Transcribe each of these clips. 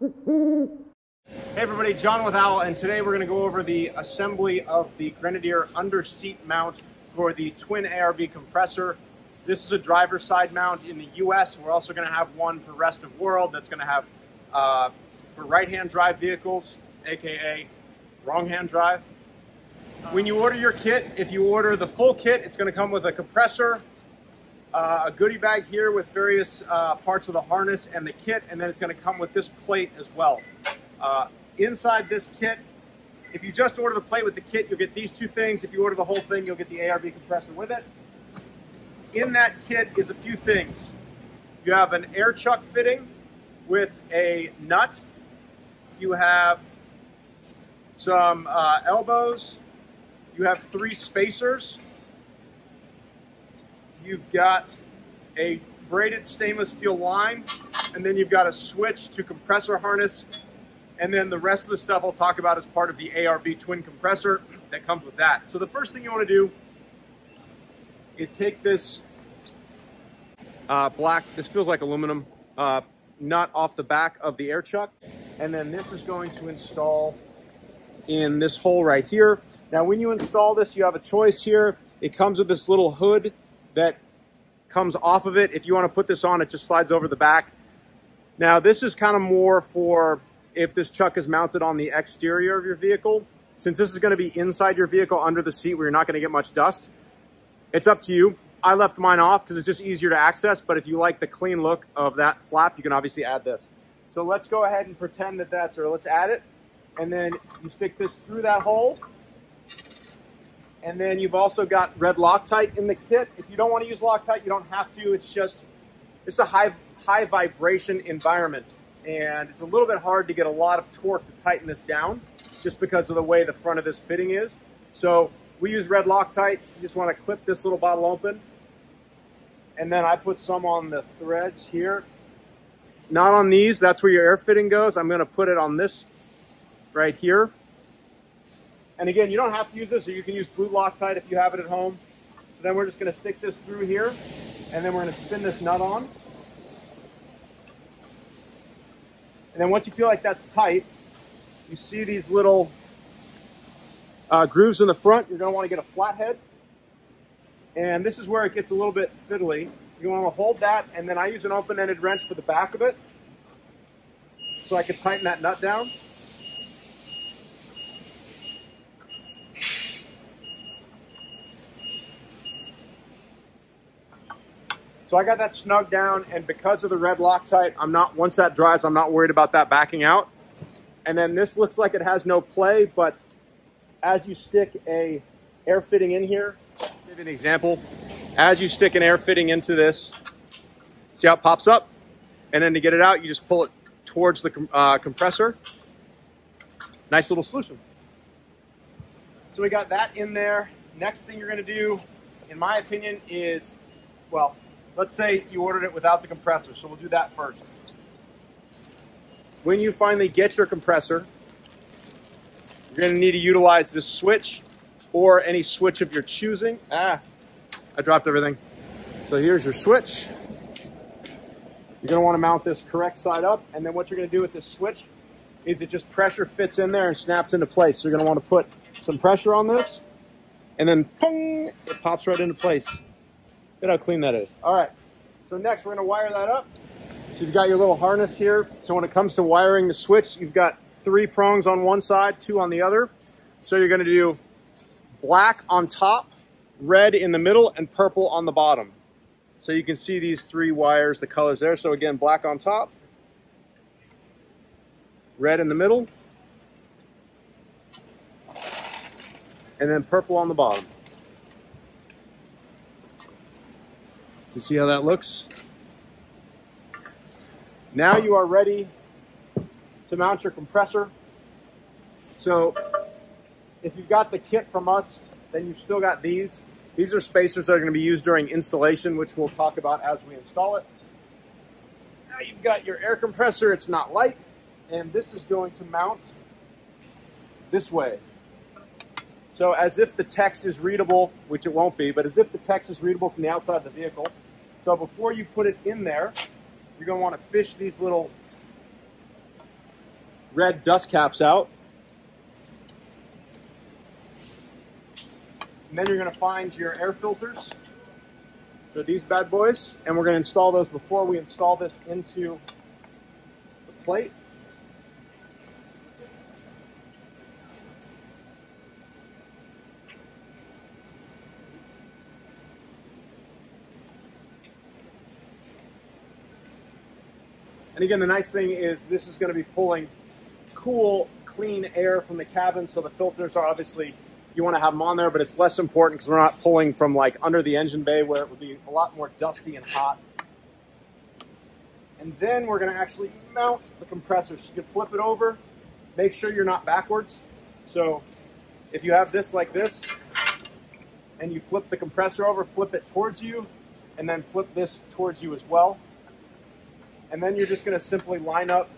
Hey everybody, John with Owl, and today we're going to go over the assembly of the Grenadier Underseat mount for the twin ARB compressor. This is a driver's side mount in the US. We're also going to have one for rest of world that's going to have for right-hand drive vehicles, aka wrong-hand drive. When you order your kit, if you order the full kit, it's going to come with a compressor, a goodie bag here with various parts of the harness and the kit, and then it's going to come with this plate as well. Inside this kit, if you just order the plate with the kit, you'll get these two things. If you order the whole thing, you'll get the ARB compressor with it. In that kit is a few things. You have an air chuck fitting with a nut. You have some elbows. You have 3 spacers. You've got a braided stainless steel line, and then you've got a switch to compressor harness. And then the rest of the stuff I'll talk about as part of the ARB twin compressor that comes with that. So the first thing you want to do is take this black, this feels like aluminum, nut off the back of the air chuck. And then this is going to install in this hole right here. Now when you install this, you have a choice here. It comes with this little hood that comes off of it. If you want to put this on, it just slides over the back. Now this is kind of more for if this chuck is mounted on the exterior of your vehicle. Since this is going to be inside your vehicle under the seat where you're not going to get much dust, it's up to you. I left mine off because it's just easier to access, but if you like the clean look of that flap, you can obviously add this. So let's go ahead and pretend that that's, or let's add it. And then you stick this through that hole. And then you've also got red Loctite in the kit. If you don't want to use Loctite, you don't have to. It's just, it's a high vibration environment. And it's a little bit hard to get a lot of torque to tighten this down just because of the way the front of this fitting is. So we use red Loctite. You just want to clip this little bottle open. And then I put some on the threads here. Not on these, that's where your air fitting goes. I'm going to put it on this right here. And again, you don't have to use this, or you can use blue Loctite if you have it at home. So then we're just going to stick this through here, and then we're going to spin this nut on. And then once you feel like that's tight, you see these little grooves in the front. You're going to want to get a flathead. And this is where it gets a little bit fiddly. You want to hold that, and then I use an open-ended wrench for the back of it so I can tighten that nut down. So I got that snug down, and because of the red Loctite, once that dries, I'm not worried about that backing out. And then this looks like it has no play, but as you stick a air fitting in here, I'll give you an example. As you stick an air fitting into this, see how it pops up? And then to get it out, you just pull it towards the compressor. Nice little solution. So we got that in there. Next thing you're gonna do, in my opinion, is, well, let's say you ordered it without the compressor, so we'll do that first. When you finally get your compressor, you're going to need to utilize this switch or any switch of your choosing. I dropped everything. So here's your switch. You're going to want to mount this correct side up, and then what you're going to do with this switch is it just pressure fits in there and snaps into place. So you're going to want to put some pressure on this, and then pong, it pops right into place. Look at how clean that is. All right, so next we're going to wire that up. So you've got your little harness here. So when it comes to wiring the switch, you've got 3 prongs on one side, 2 on the other. So you're going to do black on top, red in the middle, and purple on the bottom. So you can see these 3 wires, the colors there. So again, black on top, red in the middle, and then purple on the bottom. You see how that looks? Now you are ready to mount your compressor. So if you've got the kit from us, then you've still got these. These are spacers that are going to be used during installation, which we'll talk about as we install it. Now you've got your air compressor. It's not light, and this is going to mount this way. So as if the text is readable, which it won't be, but as if the text is readable from the outside of the vehicle. So before you put it in there, you're going to want to fish these little red dust caps out. And then you're going to find your air filters. So these bad boys, and we're going to install those before we install this into the plate. And again, the nice thing is this is going to be pulling cool, clean air from the cabin. So the filters are obviously, you want to have them on there, but it's less important because we're not pulling from like under the engine bay where it would be a lot more dusty and hot. And then we're going to actually mount the compressor. So you can flip it over, make sure you're not backwards. So if you have this like this, and you flip the compressor over, flip it towards you, and then flip this towards you as well. And then you're just going to simply line up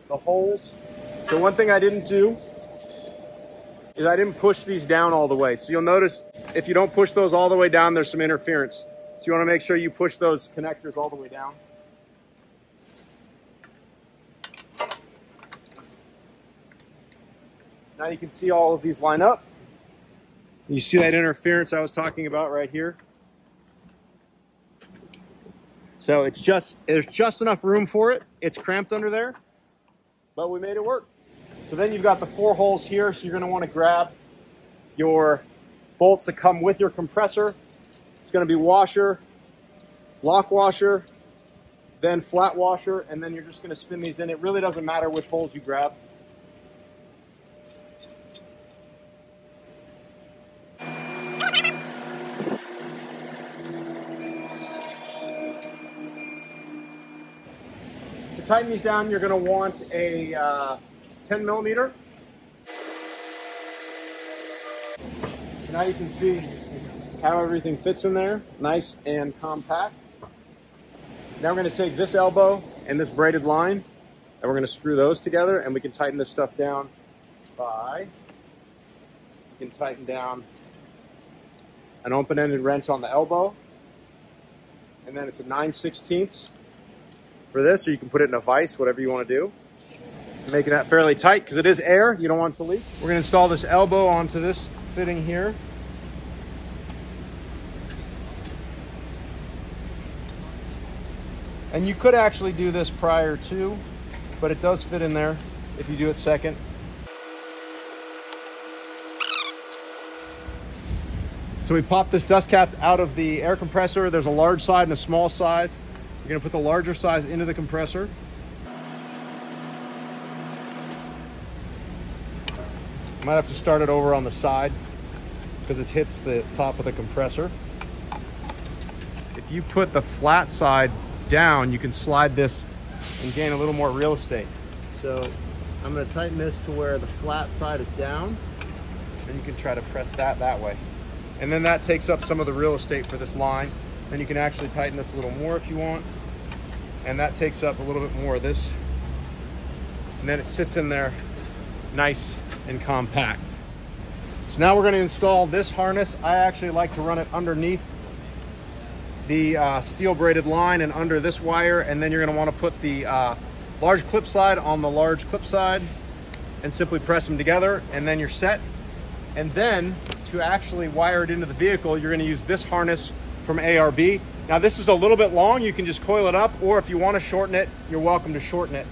the holes. So one thing I didn't do is I didn't push these down all the way. So you'll notice if you don't push those all the way down, there's some interference. So you want to make sure you push those connectors all the way down. Now you can see all of these line up. You see that interference I was talking about right here. So there's just enough room for it. It's cramped under there, but we made it work. So then you've got the 4 holes here. So you're going to want to grab your bolts that come with your compressor. It's going to be washer, lock washer, then flat washer, and then you're just going to spin these in. It really doesn't matter which holes you grab. To tighten these down, you're going to want a 10 millimeter. So now you can see how everything fits in there, nice and compact. Now we're going to take this elbow and this braided line, and we're going to screw those together, and we can tighten this stuff down by, you can tighten down an open-ended wrench on the elbow, and then it's a 9/16 for this, or you can put it in a vise, whatever you want to do. Making that fairly tight because it is air, you don't want it to leak. We're going to install this elbow onto this fitting here. And you could actually do this prior to, but it does fit in there if you do it second. So we pop this dust cap out of the air compressor. There's a large side and a small size. You're going to put the larger size into the compressor. I might have to start it over on the side because it hits the top of the compressor. If you put the flat side down, you can slide this and gain a little more real estate. So I'm going to tighten this to where the flat side is down, and you can try to press that way. And then that takes up some of the real estate for this line. Then you can actually tighten this a little more if you want. And that takes up a little bit more of this. And then it sits in there nice and compact. So now we're going to install this harness. I actually like to run it underneath the steel braided line and under this wire. And then you're going to want to put the large clip side on the large clip side and simply press them together, and then you're set. And then to actually wire it into the vehicle, you're going to use this harness from ARB. Now this is a little bit long. You can just coil it up, or if you want to shorten it, you're welcome to shorten it.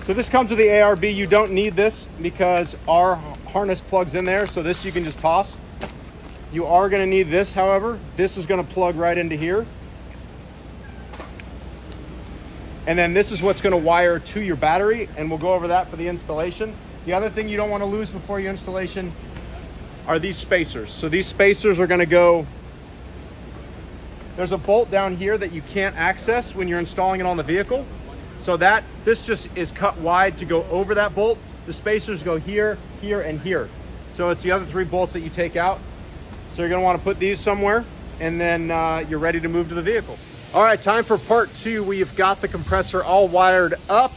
So this comes with the ARB. You don't need this because our harness plugs in there, so this you can just toss. You are going to need this, however. This is going to plug right into here. And then this is what's going to wire to your battery, and we'll go over that for the installation. The other thing you don't want to lose before your installation are these spacers. So these spacers are going to go, there's a bolt down here that you can't access when you're installing it on the vehicle. So this just is cut wide to go over that bolt. The spacers go here, here, and here. So it's the other 3 bolts that you take out. So you're going to want to put these somewhere, and then you're ready to move to the vehicle. All right, time for part 2. We've got the compressor all wired up.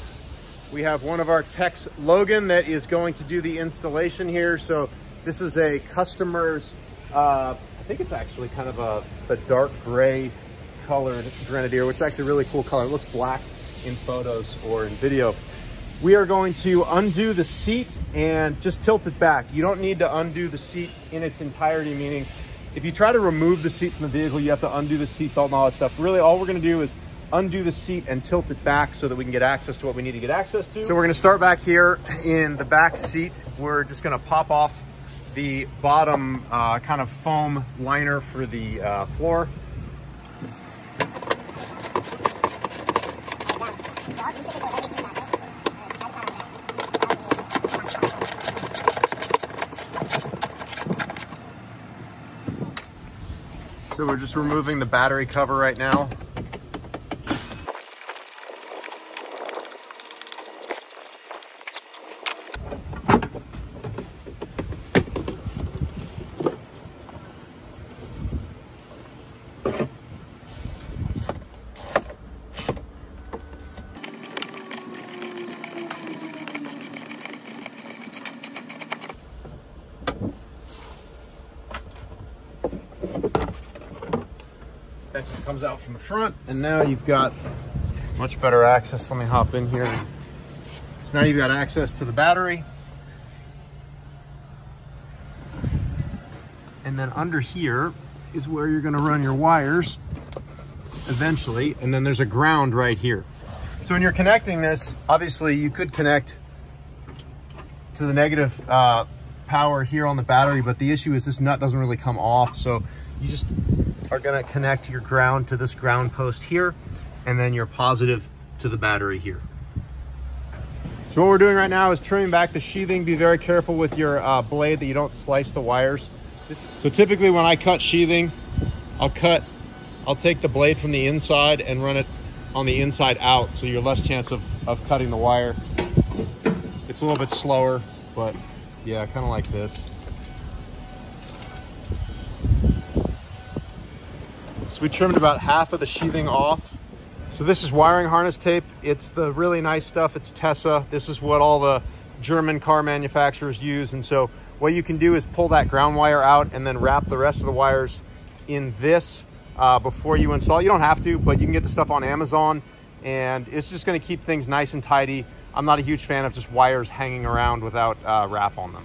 We have one of our techs, Logan, that is going to do the installation here. So this is a customer's, I think it's actually kind of the dark gray colored Grenadier, which is actually a really cool color. It looks black. in photos or in video. We are going to undo the seat and just tilt it back. You don't need to undo the seat in its entirety, meaning if you try to remove the seat from the vehicle, you have to undo the seat belt and all that stuff. Really, all we're gonna do is undo the seat and tilt it back so that we can get access to what we need to get access to. So we're gonna start back here in the back seat. We're just gonna pop off the bottom kind of foam liner for the floor. So we're just removing the battery cover right now. That just comes out from the front, and now you've got much better access. Let me hop in here. So now you've got access to the battery. And then under here is where you're gonna run your wires eventually, and then there's a ground right here. So when you're connecting this, obviously you could connect to the negative power here on the battery, but the issue is this nut doesn't really come off, so you just are going to connect your ground to this ground post here, and then your positive to the battery here. So what we're doing right now is trimming back the sheathing. Be very careful with your blade that you don't slice the wires. So typically when I cut sheathing, I'll take the blade from the inside and run it on the inside out, so you're less chance of cutting the wire. It's a little bit slower, but yeah, kind of like this. So we trimmed about half of the sheathing off. So this is wiring harness tape. It's the really nice stuff. It's Tessa. This is what all the German car manufacturers use. And so what you can do is pull that ground wire out and then wrap the rest of the wires in this before you install. You don't have to, but you can get the stuff on Amazon, and it's just going to keep things nice and tidy. I'm not a huge fan of just wires hanging around without wrap on them.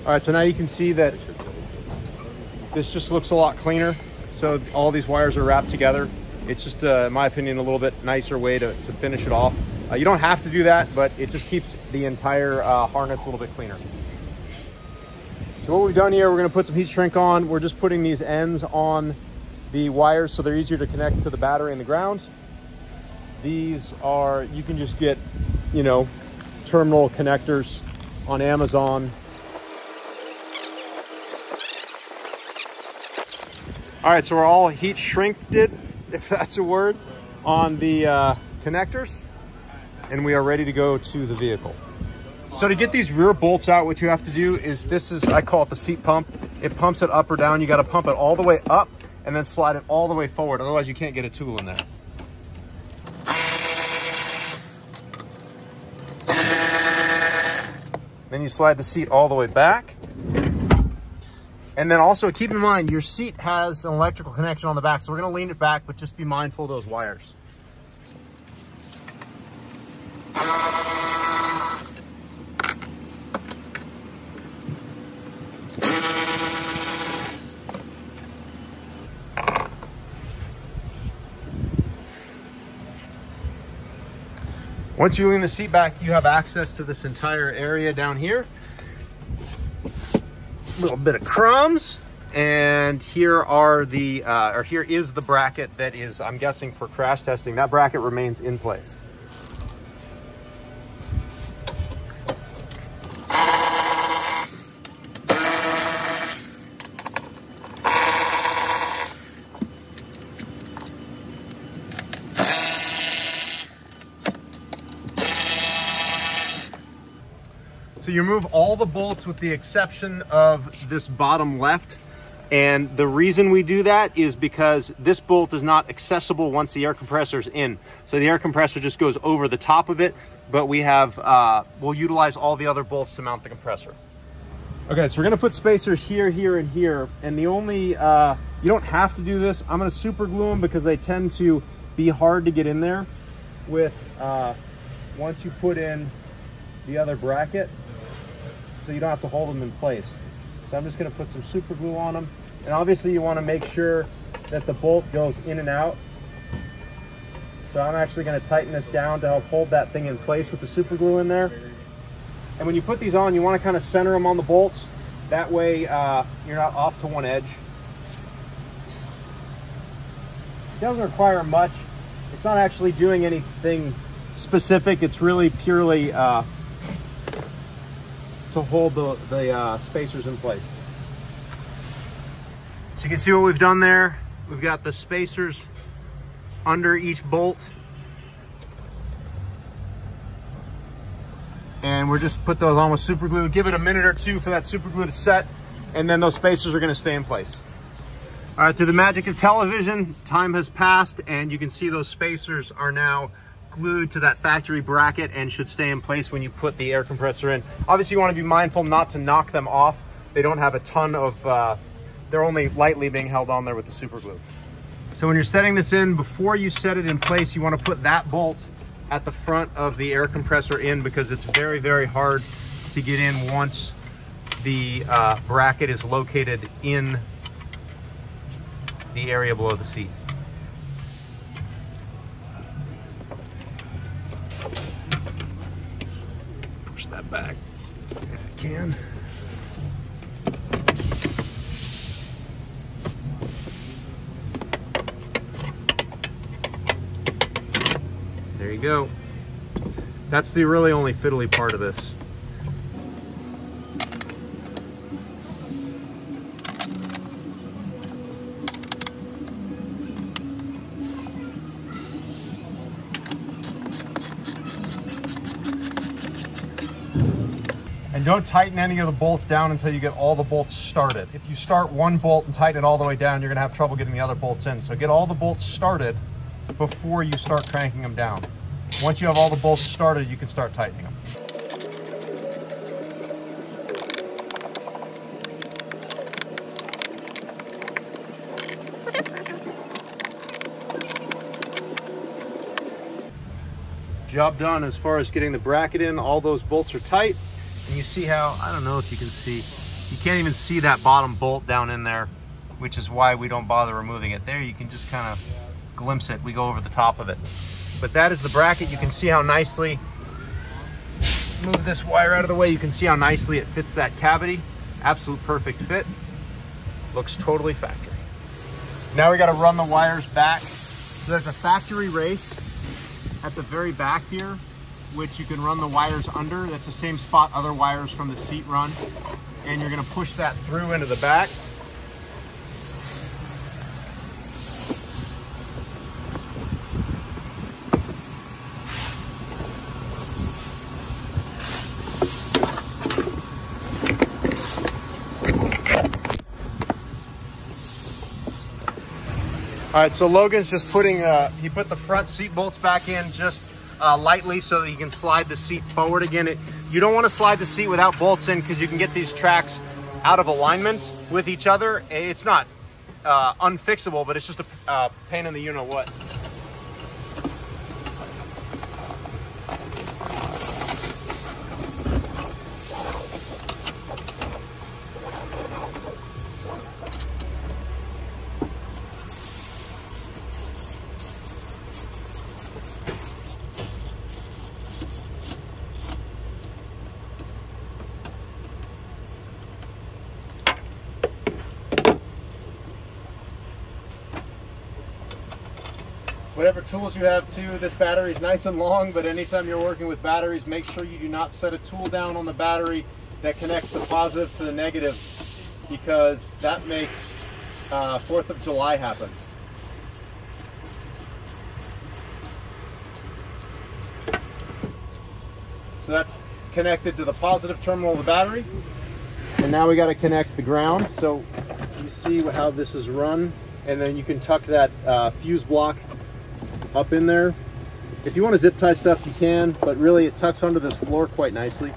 All right, so now you can see that this just looks a lot cleaner. So all these wires are wrapped together. It's just, in my opinion, a little bit nicer way to finish it off. You don't have to do that, but it just keeps the entire harness a little bit cleaner. So what we've done here, we're gonna put some heat shrink on. We're just putting these ends on the wires so they're easier to connect to the battery and the ground. These are, you can just get, you know, terminal connectors on Amazon. All right, so we're all heat shrinked, if that's a word, on the connectors, and we are ready to go to the vehicle. So to get these rear bolts out, what you have to do is, I call it the seat pump. It pumps it up or down. You got to pump it all the way up and then slide it all the way forward. Otherwise you can't get a tool in there. Then you slide the seat all the way back. And then also keep in mind, your seat has an electrical connection on the back. So we're gonna lean it back, but just be mindful of those wires. Once you lean the seat back, you have access to this entire area down here. Little bit of crumbs, and here are the here is the bracket that is, I'm guessing, for crash testing. That bracket remains in place. So you remove all the bolts with the exception of this bottom left, And the reason we do that is because this bolt is not accessible once the air compressor is in. So the air compressor just goes over the top of it, but we have, we'll utilize all the other bolts to mount the compressor. Okay, so we're gonna put spacers here, here, and here. And the only, you don't have to do this. I'm gonna super glue them because they tend to be hard to get in there with, once you put in the other bracket, so you don't have to hold them in place. So I'm just gonna put some super glue on them. And obviously you wanna make sure that the bolt goes in and out. So I'm actually gonna tighten this down to help hold that thing in place with the super glue in there. And when you put these on, you wanna kind of center them on the bolts. That way you're not off to one edge. It doesn't require much. It's not actually doing anything specific. It's really purely to hold the spacers in place. So you can see what we've done there. We've got the spacers under each bolt. And we're just put those on with super glue. Give it a minute or two for that super glue to set, and then those spacers are gonna stay in place. All right, through the magic of television, time has passed, and you can see those spacers are now glued to that factory bracket and should stay in place when you put the air compressor in. Obviously, you wanna be mindful not to knock them off. They don't have a ton of, they're only lightly being held on there with the super glue. So when you're setting this in, before you set it in place, you wanna put that bolt at the front of the air compressor in, because it's very, very hard to get in once the bracket is located in the area below the seat. Push that back if I can. There you go. That's the really only fiddly part of this. And don't tighten any of the bolts down until you get all the bolts started. If you start one bolt and tighten it all the way down, you're gonna have trouble getting the other bolts in. So get all the bolts started before you start cranking them down. Once you have all the bolts started, you can start tightening them. Job done as far as getting the bracket in. All those bolts are tight. And you see how, I don't know if you can see, you can't even see that bottom bolt down in there, which is why we don't bother removing it. There you can just kind of glimpse it. We go over the top of it. But that is the bracket. You can see how nicely, move this wire out of the way, you can see how nicely it fits that cavity. Absolute perfect fit. Looks totally factory. Now we got to run the wires back. So there's a factory race at the very back here, which you can run the wires under. That's the same spot other wires from the seat run. And you're gonna push that through into the back. All right, so Logan's just putting, he put the front seat bolts back in just lightly so that you can slide the seat forward again. You don't want to slide the seat without bolts in, because you can get these tracks out of alignment with each other. It's not unfixable, but it's just a pain in the you-know-what. Whatever tools you have too, this battery is nice and long, but anytime you're working with batteries, make sure you do not set a tool down on the battery that connects the positive to the negative, because that makes 4th of July happen. So that's connected to the positive terminal of the battery. And now we got to connect the ground. So you see how this is run, and then you can tuck that fuse block up in there. If you want to zip tie stuff, you can, but really it tucks under this floor quite nicely.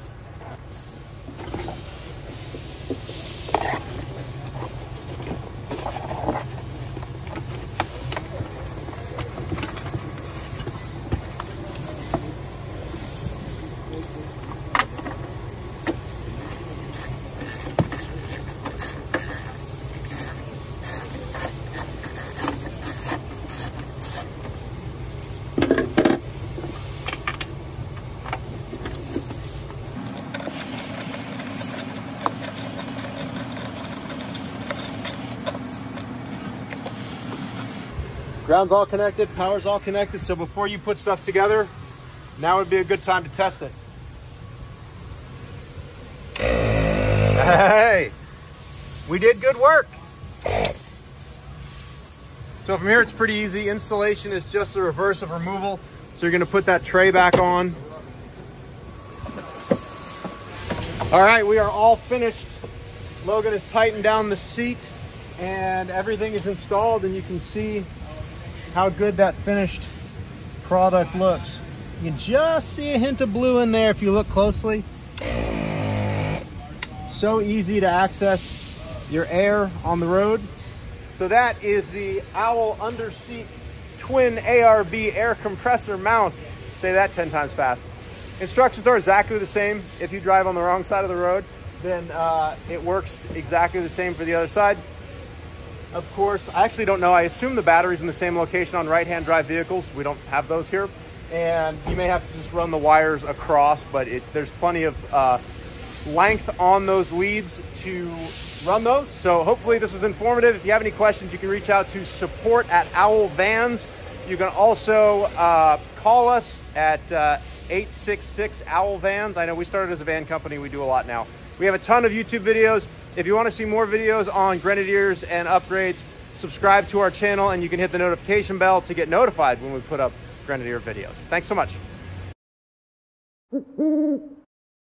Ground's all connected, power's all connected, so before you put stuff together, now would be a good time to test it. Hey, we did good work. So from here it's pretty easy. Installation is just the reverse of removal. So you're gonna put that tray back on. All right, we are all finished. Logan has tightened down the seat and everything is installed, and you can see how good that finished product looks. You can just see a hint of blue in there if you look closely. So easy to access your air on the road. So that is the Owl Underseat twin ARB air compressor mount. Say that 10 times fast. Instructions are exactly the same. If you drive on the wrong side of the road, then it works exactly the same for the other side. Of course, I actually don't know. I assume the battery's in the same location on right-hand drive vehicles. We don't have those here. And you may have to just run the wires across, but there's plenty of length on those leads to run those. So hopefully this was informative. If you have any questions, you can reach out to support@Owl Vans. You can also call us at 866 Owl Vans. I know we started as a van company. We do a lot now. We have a ton of YouTube videos. If you want to see more videos on Grenadiers and upgrades, subscribe to our channel, and you can hit the notification bell to get notified when we put up Grenadier videos. Thanks so much.